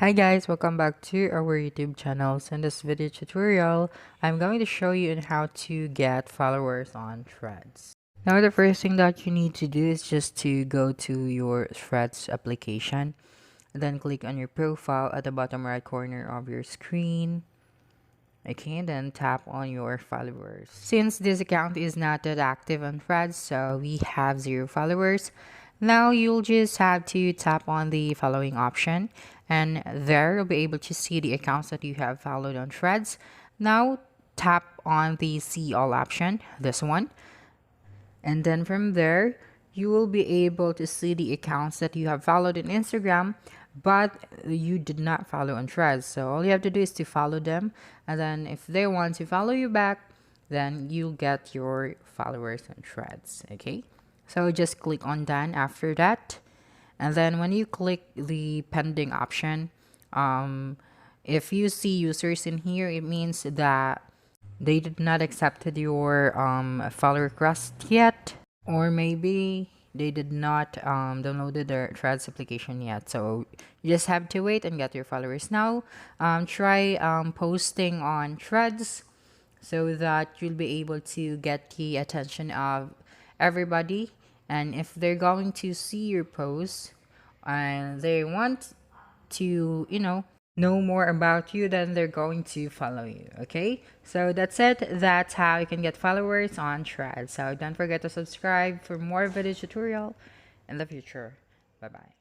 Hi guys, welcome back to our YouTube channel. So in this video tutorial, I'm going to show you on how to get followers on Threads. Now the first thing that you need to do is just to go to your Threads application and then click on your profile at the bottom right corner of your screen. Okay, and then tap on your followers. Since this account is not that active on Threads, so we have 0 followers. Now you'll just have to tap on the following option, and there you'll be able to see the accounts that you have followed on Threads. Now tap on the see all option, this one, and then from there you will be able to see the accounts that you have followed in Instagram but you did not follow on Threads. So all you have to do is to follow them, and then if they want to follow you back, then you'll get your followers on Threads. Okay, so just click on done after that, and then when you click the pending option, if you see users in here, it means that they did not accepted your follow request yet, or maybe they did not downloaded their Threads application yet. So you just have to wait and get your followers now. Try posting on Threads so that you'll be able to get the attention of everybody, and if they're going to see your post and they want to know more about you, then they're going to follow you. Okay, so that's it. That's how you can get followers on Threads. So don't forget to subscribe for more video tutorial in the future. Bye bye.